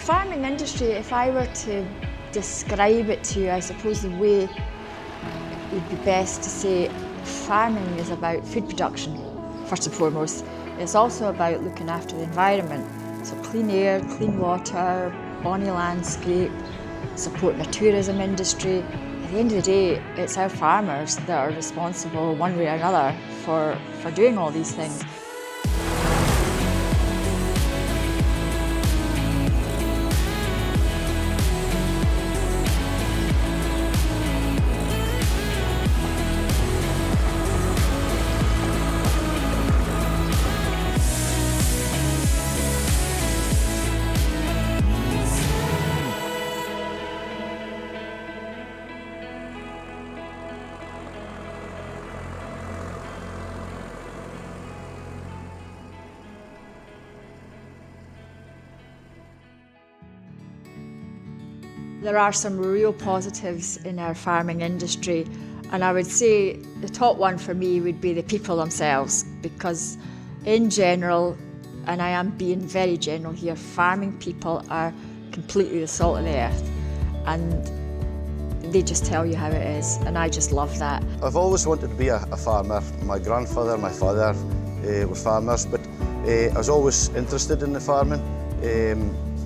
farming industry, if I were to describe it to you, I suppose the way it would be best to say farming is about food production, first and foremost. It's also about looking after the environment. So clean air, clean water, bonny landscape, supporting the tourism industry. At the end of the day, it's our farmers that are responsible one way or another for doing all these things. There are some real positives in our farming industry, and I would say the top one for me would be the people themselves, because in general, and I am being very general here, farming people are completely the salt of the earth, and they just tell you how it is, and I just love that. I've always wanted to be a farmer. My grandfather, my father were farmers, but I was always interested in the farming.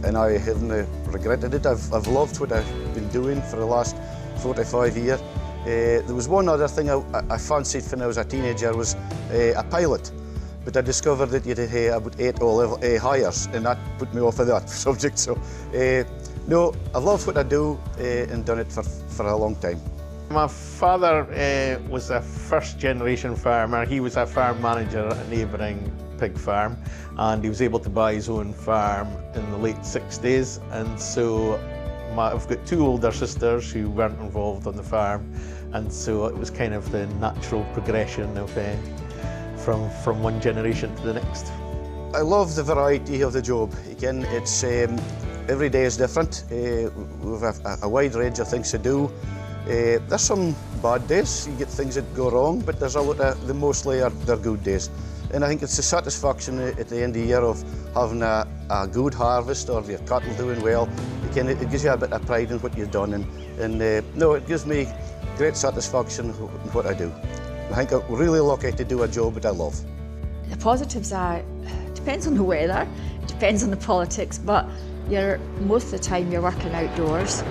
And I haven't regretted it. I've loved what I've been doing for the last 45 years. There was one other thing I fancied when I was a teenager, was a pilot. But I discovered that you had about 8 O-level hires, and that put me off of that subject. So, no, I love what I do and done it for a long time. My father was a first-generation farmer. He was a farm manager at a neighbouring pig farm, and he was able to buy his own farm in the late 60s, and so I've got 2 older sisters who weren't involved on the farm, and so it was kind of the natural progression of from one generation to the next. I love the variety of the job. Again, it's every day is different. We have a wide range of things to do. There's some bad days, you get things that go wrong, but there's a lot of, mostly they're good days. And I think it's the satisfaction at the end of the year of having a good harvest, or your cattle doing well. Again, it gives you a bit of pride in what you've done, and no, it gives me great satisfaction in what I do. I think I'm really lucky to do a job that I love. The positives are, it depends on the weather, it depends on the politics, but most of the time you're working outdoors.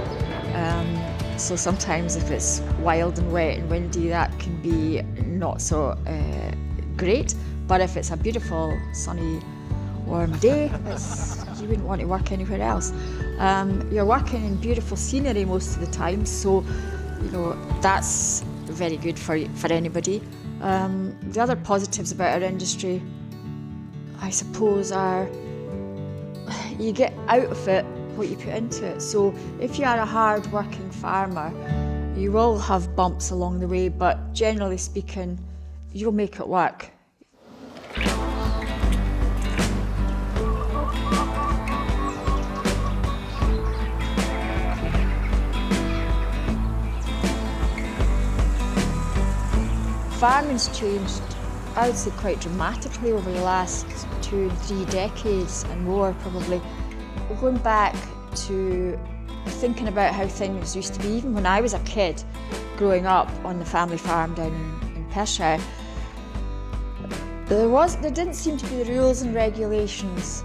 So sometimes if it's wild and wet and windy, that can be not so great. But if it's a beautiful, sunny, warm day, you wouldn't want to work anywhere else. You're working in beautiful scenery most of the time, so you know that's very good for anybody. The other positives about our industry, I suppose, are you get out of it what you put into it. So if you are a hard-working farmer, you will have bumps along the way, but generally speaking, you'll make it work. Farming's changed, I would say, quite dramatically over the last 2 and 3 decades and more, probably. We're going back to thinking about how things used to be, even when I was a kid, growing up on the family farm down in Perthshire. There didn't seem to be the rules and regulations.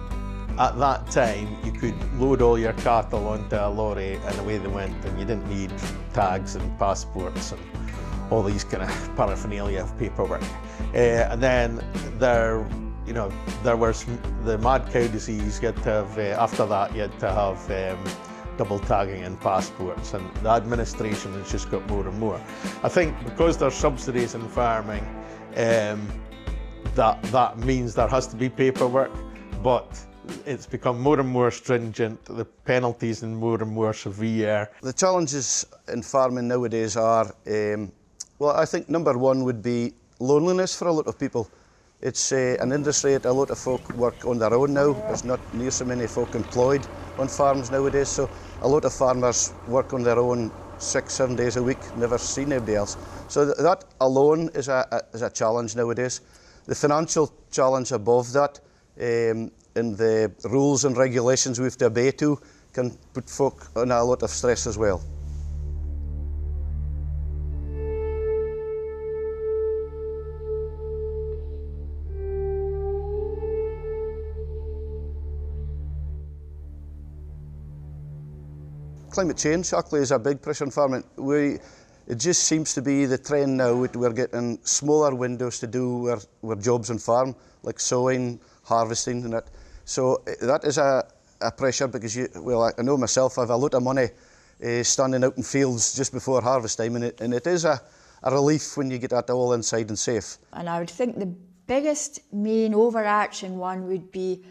At that time, you could load all your cattle onto a lorry and away they went, and you didn't need tags and passports and all these kind of paraphernalia of paperwork. And then there was the mad cow disease. You had to have, after that, you had to have double tagging and passports, and the administration has just got more and more. I think because there's subsidies in farming, that means there has to be paperwork, but it's become more and more stringent, the penalties are more and more severe. The challenges in farming nowadays are, well, I think number one would be loneliness for a lot of people. It's an industry that a lot of folk work on their own now. There's not near so many folk employed on farms nowadays, so a lot of farmers work on their own 6-7 days a week, never see anybody else. So that alone is a challenge nowadays. The financial challenge above that, in the rules and regulations we have to obey to, can put folk on a lot of stress as well. Climate change actually is a big pressure on farming. It just seems to be the trend now. We're getting smaller windows to do our jobs on farm, like sowing, harvesting and that. So that is a pressure because, I know myself, I have a lot of money standing out in fields just before harvest time, and it is a relief when you get that all inside and safe. And I would think the biggest main overarching one would be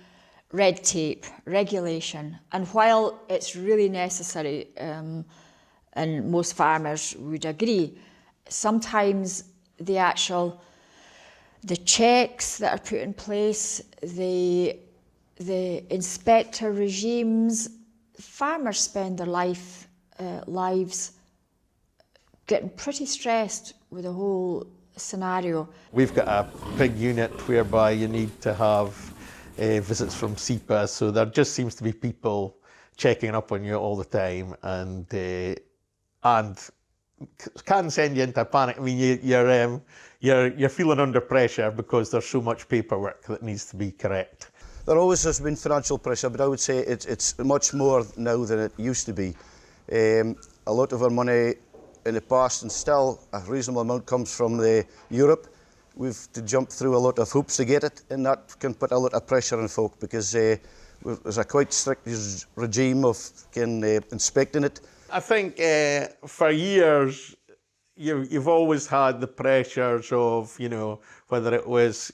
red tape, regulation. And while it's really necessary, and most farmers would agree, sometimes the checks that are put in place, the inspector regimes, farmers spend their lives getting pretty stressed with the whole scenario. We've got a big unit whereby you need to have visits from SEPA, so there just seems to be people checking up on you all the time, and can send you into a panic. I mean, you're feeling under pressure because there's so much paperwork that needs to be correct. There always has been financial pressure, but I would say it's much more now than it used to be. A lot of our money in the past, and still a reasonable amount, comes from Europe. We've to jump through a lot of hoops to get it, and that can put a lot of pressure on folk because there's a quite strict regime of inspecting it. I think for years you've always had the pressures of, whether it was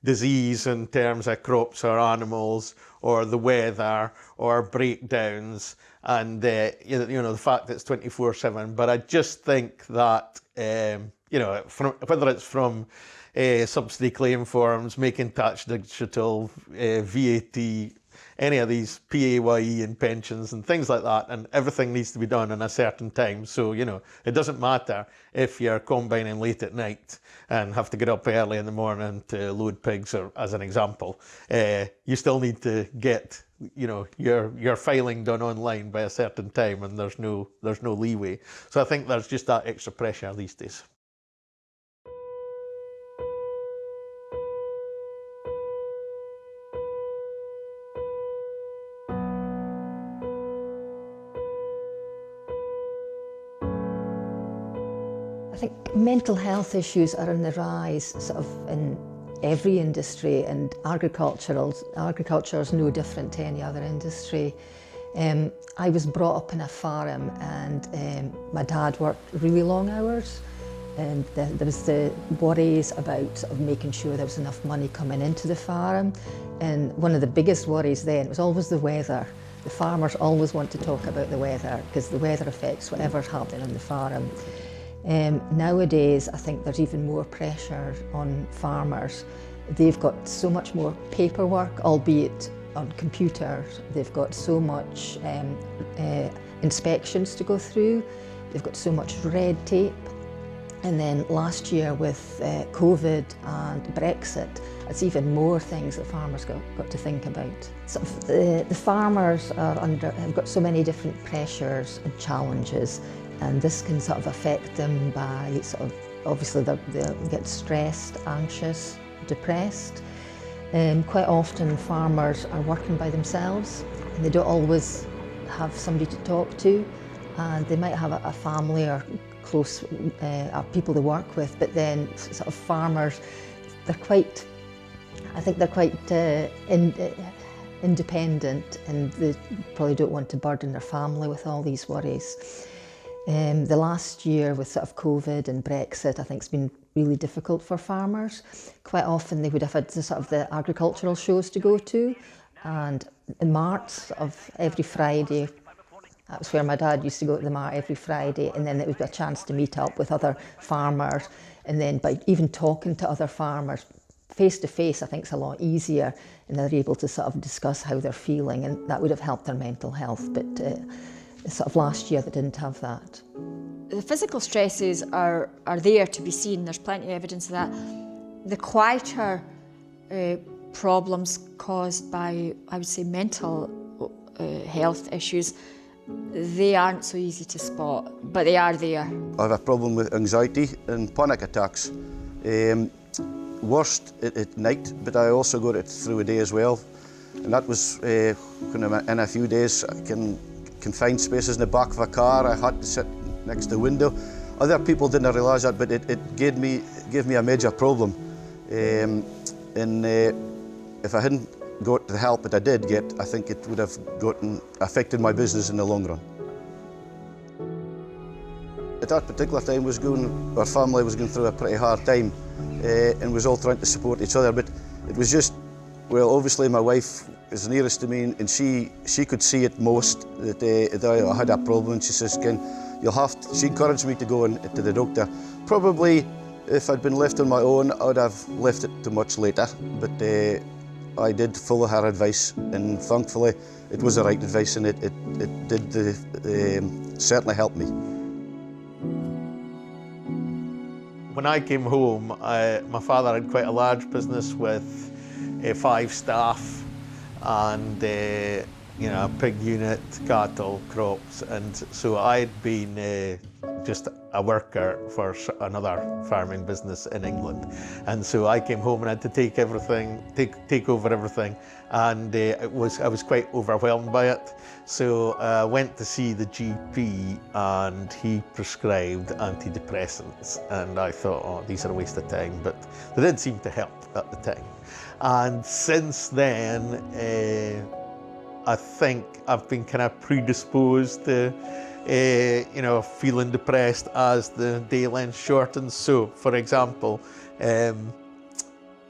disease in terms of crops or animals, or the weather, or breakdowns, and the fact that it's 24/7. But I just think that whether it's from subsidy claim forms, making tax digital, VAT, any of these PAYE and pensions and things like that, and everything needs to be done in a certain time. So, it doesn't matter if you're combining late at night and have to get up early in the morning to load pigs, or as an example. You still need to get, your filing done online by a certain time, and there's no leeway. So I think there's just that extra pressure these days. I think mental health issues are on the rise sort of in every industry, and agriculture is no different to any other industry. I was brought up in a farm, and my dad worked really long hours, and there was the worries about sort of making sure there was enough money coming into the farm, and one of the biggest worries then was always the weather. The farmers always want to talk about the weather because the weather affects whatever's happening on the farm. Nowadays, I think there's even more pressure on farmers. They've got so much more paperwork, albeit on computers. They've got so much inspections to go through. They've got so much red tape. And then last year with COVID and Brexit, it's even more things that farmers got to think about. Sort of the farmers have got so many different pressures and challenges, and this can sort of affect them by obviously they'll get stressed, anxious, depressed. Quite often farmers are working by themselves, and they don't always have somebody to talk to, and they might have a family or close people they work with, but then sort of farmers, I think they're quite independent, and they probably don't want to burden their family with all these worries. The last year with sort of COVID and Brexit, I think it's been really difficult for farmers. Quite often they would have had the agricultural shows to go to, and in March of every Friday, that was where my dad used to go to the mart every Friday, and then it would be a chance to meet up with other farmers, and then by even talking to other farmers face to face, I think it's a lot easier, and they're able to sort of discuss how they're feeling, and that would have helped their mental health. But sort of last year they didn't have that. The physical stresses are there to be seen. There's plenty of evidence of that. The quieter problems caused by, I would say, mental health issues, they aren't so easy to spot, but they are there. I have a problem with anxiety and panic attacks. Worst at night, but I also got it through a day as well. And that was when I'm in a few days, I can confined spaces in the back of a car, I had to sit next to the window. Other people didn't realise that, but it gave me a major problem. If I hadn't got the help that I did get, I think it would have affected my business in the long run. At that particular time, our family was going through a pretty hard time, and was all trying to support each other. But it was just, well, obviously my wife is nearest to me, and she could see it most that I had a problem. And she says, "Ken, she encouraged me to go to the doctor. Probably, if I'd been left on my own, I would have left it to much later. But I did follow her advice, and thankfully, it was the right advice, and it did certainly help me." When I came home, my father had quite a large business with 5 staff and a pig unit, cattle, crops, and so I'd been just a worker for another farming business in England, and so I came home and had to take over everything, and I was quite overwhelmed by it. So I went to see the GP, and he prescribed antidepressants, and I thought, oh, these are a waste of time, but they did seem to help at the time. And since then, I think I've been kind of predisposed to feeling depressed as the day length shortens. So, for example,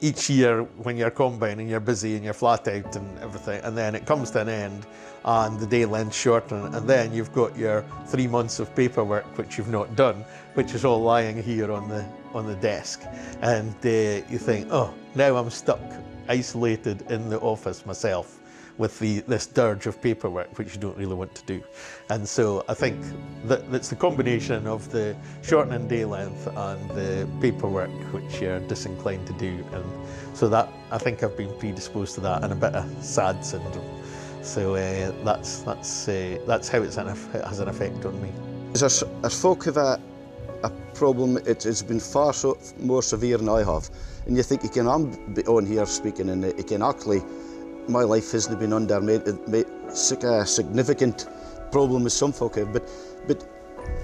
each year when you're combining, you're busy and you're flat out and everything, and then it comes to an end and the day length shorten, and then you've got your 3 months of paperwork which you've not done, which is all lying here on the desk, and you think, oh, now I'm stuck, isolated in the office myself with this dirge of paperwork which you don't really want to do. And so I think that's the combination of the shortening day length and the paperwork which you're disinclined to do, and so that I think I've been predisposed to that, and a bit of SAD syndrome. So that's how it has an effect on me. As folk have a problem, it's been far more severe than I have. And you think, I'm on here speaking, and it can actually, my life hasn't been under a significant problem as some folk have, but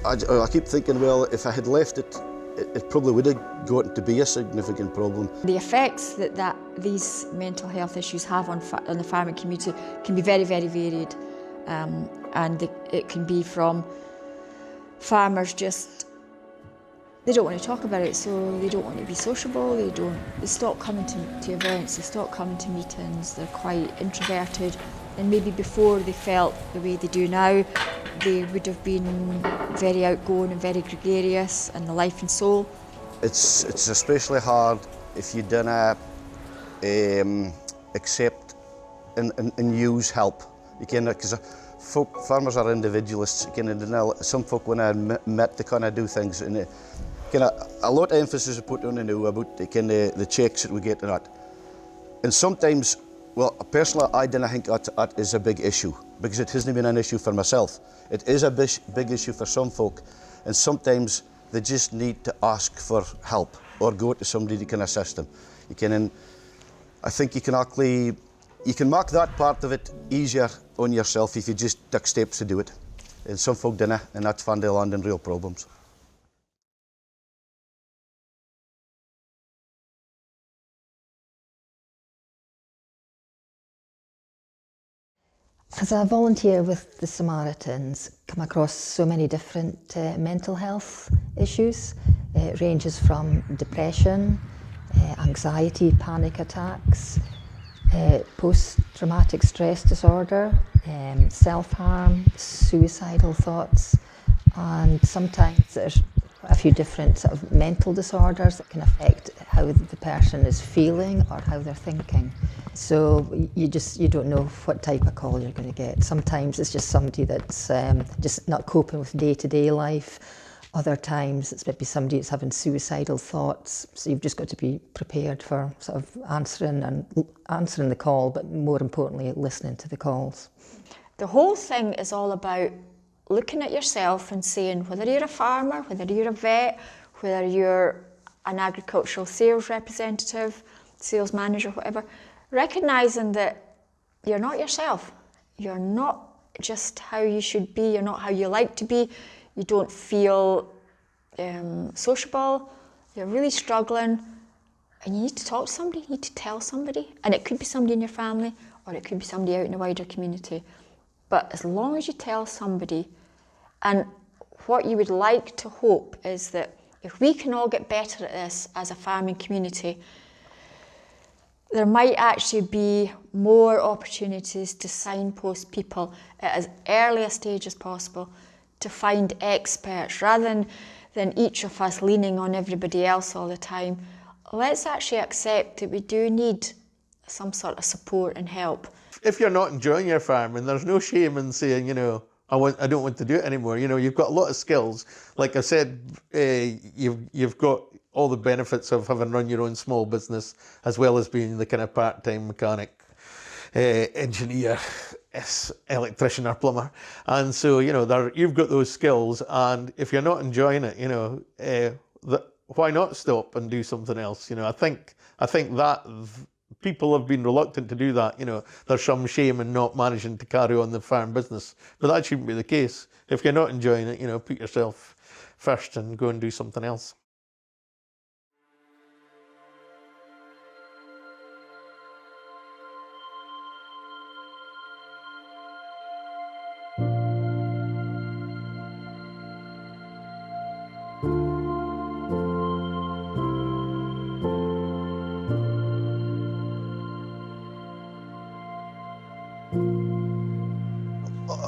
I keep thinking, well, if I had left it, it probably would have gotten to be a significant problem. The effects that these mental health issues have on the farming community can be very, very varied, and it can be from farmers they don't want to talk about it, so they don't want to be sociable, they stop coming to events, they stop coming to meetings, they're quite introverted, and maybe before they felt the way they do now, they would have been very outgoing and very gregarious and the life and soul. It's especially hard if you don't accept and use help. Because farmers are individualists. Some folk, when I met, they kind of do things, and a lot of emphasis is put on about the checks that we get and that. And sometimes, well, personally, I don't think that is a big issue, because it hasn't been an issue for myself. It is a big issue for some folk, and sometimes they just need to ask for help or go to somebody that can assist them. I think you can make that part of it easier on yourself if you just take steps to do it. And some folk don't, and that's when they land in real problems. As a volunteer with the Samaritans, come across so many different mental health issues. It ranges from depression, anxiety, panic attacks, post-traumatic stress disorder, self-harm, suicidal thoughts, and sometimes there's a few different sort of mental disorders that can affect how the person is feeling or how they're thinking. So you don't know what type of call you're going to get. Sometimes it's just somebody that's just not coping with day-to-day life. Other times it's maybe somebody that's having suicidal thoughts. So you've just got to be prepared for sort of answering the call, but more importantly, listening to the calls. The whole thing is all about looking at yourself and saying, whether you're a farmer, whether you're a vet, whether you're an agricultural sales representative, sales manager, whatever, recognising that you're not yourself. You're not just how you should be, you're not how you like to be, you don't feel sociable, you're really struggling, and you need to talk to somebody, you need to tell somebody. And it could be somebody in your family, or it could be somebody out in the wider community. But as long as you tell somebody, and what you would like to hope is that if we can all get better at this as a farming community, there might actually be more opportunities to signpost people at as early a stage as possible to find experts, rather than each of us leaning on everybody else all the time. Let's actually accept that we do need some sort of support and help. If you're not enjoying your farming, there's no shame in saying, you know, I don't want to do it anymore. You know, you've got a lot of skills. Like I said, you've got all the benefits of having run your own small business, as well as being the kind of part-time mechanic, engineer, electrician or plumber. And so, you know, you've got those skills, and if you're not enjoying it, you know, why not stop and do something else? You know, I think that people have been reluctant to do that. You know, there's some shame in not managing to carry on the farm business, but that shouldn't be the case. If you're not enjoying it, you know, put yourself first and go and do something else.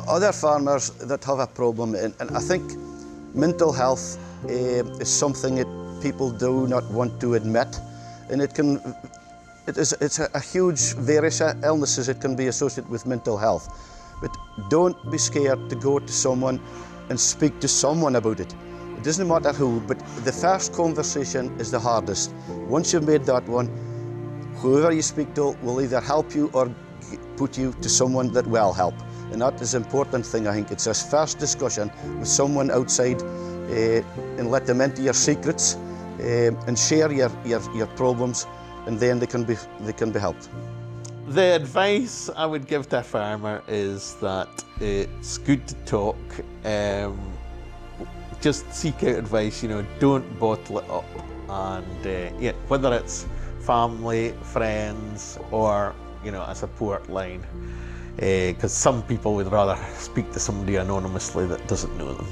Other farmers that have a problem, and I think mental health is something that people do not want to admit, and it's a huge various illnesses that can be associated with mental health. But don't be scared to go to someone and speak to someone about it. It doesn't matter who, but the first conversation is the hardest. Once you've made that one, whoever you speak to will either help you or put you to someone that will help. And that is an important thing, I think. It's this first discussion with someone outside and let them into your secrets and share your problems, and then they can be helped. The advice I would give to a farmer is that it's good to talk. Just seek out advice, you know, don't bottle it up. And yeah, whether it's family, friends, or, you know, a support line. Because some people would rather speak to somebody anonymously that doesn't know them.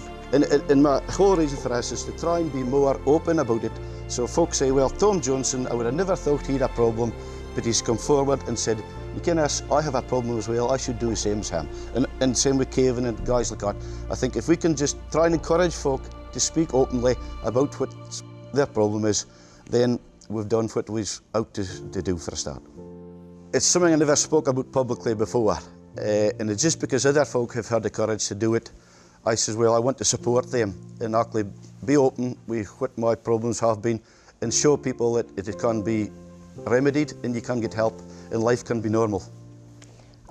And my whole reason for this is to try and be more open about it. So folks say, well, Tom Johnson, I would have never thought he had a problem, but he's come forward and said, you can ask, I have a problem as well, I should do the same as him. And same with Kevin and guys like that. I think if we can just try and encourage folk to speak openly about what their problem is, then we've done what we're out to do for a start. It's something I never spoke about publicly before, and it's just because other folk have had the courage to do it. I says, well, I want to support them and actually be open with what my problems have been and show people that it can be remedied and you can get help and life can be normal.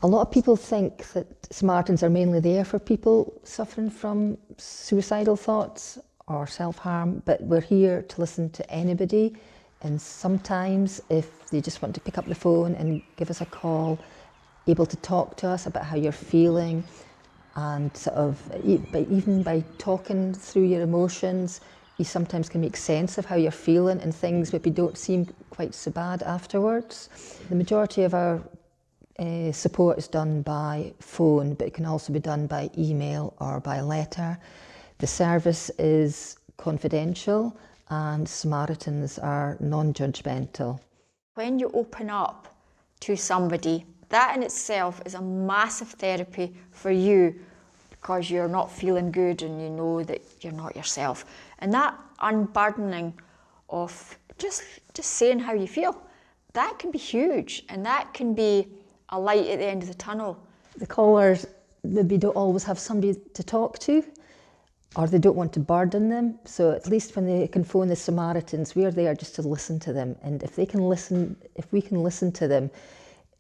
A lot of people think that Samaritans are mainly there for people suffering from suicidal thoughts or self-harm, but we're here to listen to anybody. And sometimes if they just want to pick up the phone and give us a call, able to talk to us about how you're feeling, and sort of, even by talking through your emotions, you sometimes can make sense of how you're feeling, and things maybe don't seem quite so bad afterwards. The majority of our support is done by phone, but it can also be done by email or by letter. The service is confidential, and Samaritans are non-judgmental. When you open up to somebody, that in itself is a massive therapy for you, because you're not feeling good and you know that you're not yourself. And that unburdening of just saying how you feel, that can be huge, and that can be a light at the end of the tunnel. The callers maybe don't always have somebody to talk to, or they don't want to burden them. So at least when they can phone the Samaritans, we're there just to listen to them. And if they can listen, if we can listen to them,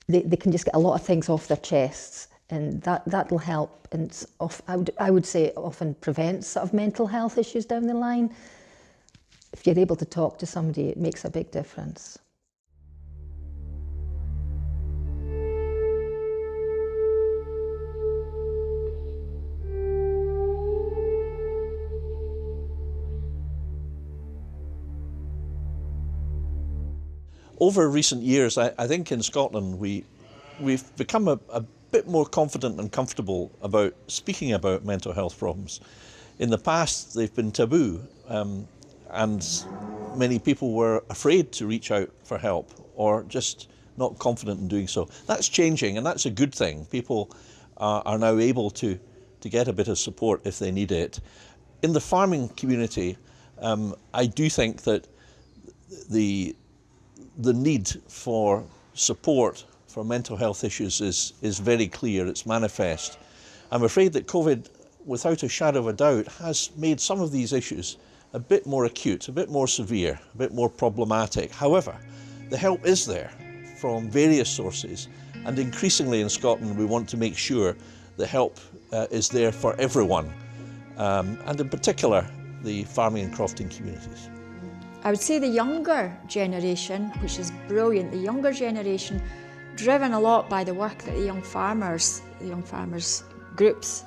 they can just get a lot of things off their chests. And that'll help, and I would say it often prevents sort of mental health issues down the line. If you're able to talk to somebody, it makes a big difference. Over recent years, I think in Scotland we've become a bit more confident and comfortable about speaking about mental health problems. In the past, they've been taboo, and many people were afraid to reach out for help or just not confident in doing so. That's changing, and that's a good thing. People are now able to get a bit of support if they need it. In the farming community, I do think that the need for support for mental health issues is very clear, it's manifest. I'm afraid that COVID, without a shadow of a doubt, has made some of these issues a bit more acute, a bit more severe, a bit more problematic. However, the help is there from various sources, and increasingly in Scotland we want to make sure the help is there for everyone, and in particular the farming and crofting communities. I would say the younger generation, which is brilliant, the younger generation, driven a lot by the work that the young farmers groups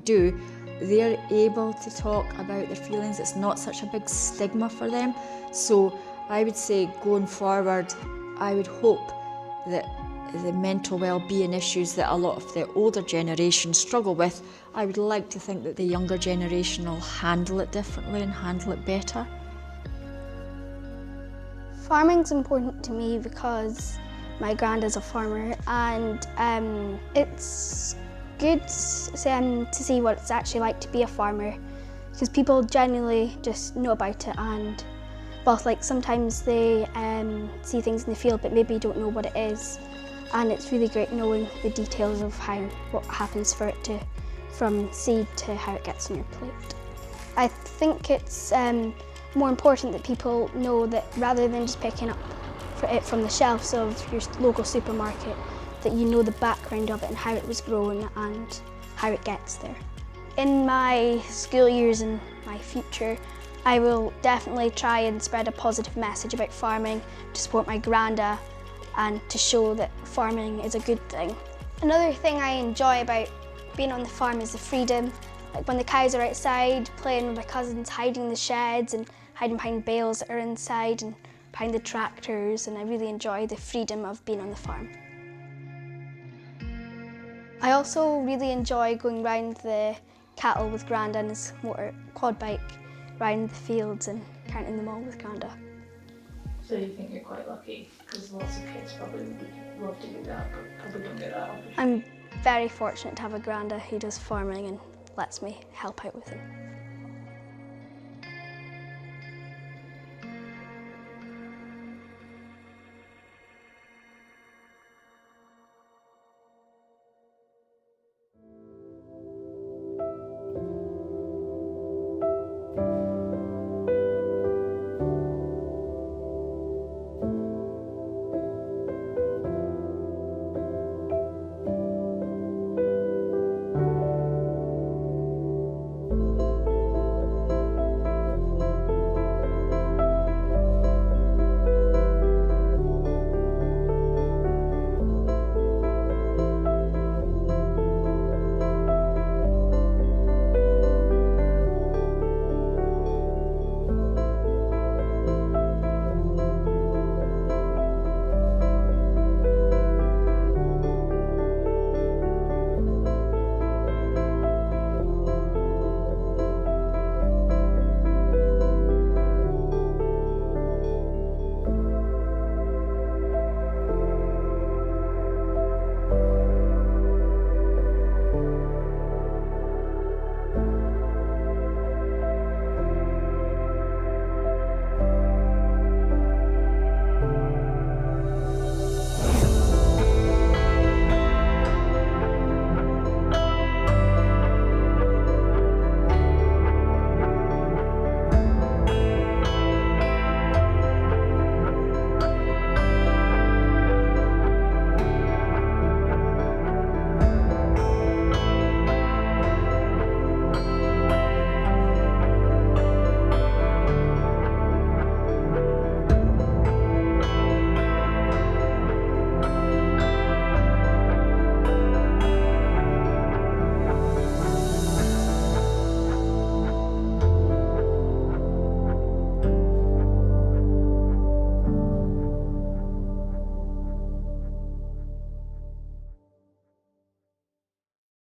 do, they're able to talk about their feelings. It's not such a big stigma for them. So I would say going forward, I would hope that the mental well-being issues that a lot of the older generation struggle with, I would like to think that the younger generation will handle it differently and handle it better. Farming's important to me because my granddad's a farmer, and it's good to see what it's actually like to be a farmer, because people generally just know about it, and sometimes they see things in the field but maybe don't know what it is, and it's really great knowing the details of what happens for it from seed to how it gets on your plate. I think it's more important that people know that rather than just picking up it from the shelves of your local supermarket, that you know the background of it and how it was grown and how it gets there. In my school years and my future, I will definitely try and spread a positive message about farming to support my granda and to show that farming is a good thing. Another thing I enjoy about being on the farm is the freedom. Like when the cows are outside, playing with my cousins, hiding in the sheds and hiding behind bales that are inside and behind the tractors, and I really enjoy the freedom of being on the farm. I also really enjoy going round the cattle with Granda and his motor quad bike, round the fields and counting them all with Granda. So you think you're quite lucky, because lots of kids probably would love to do that, but probably don't get that opportunity. I'm very fortunate to have a Granda who does farming and lets me help out with him.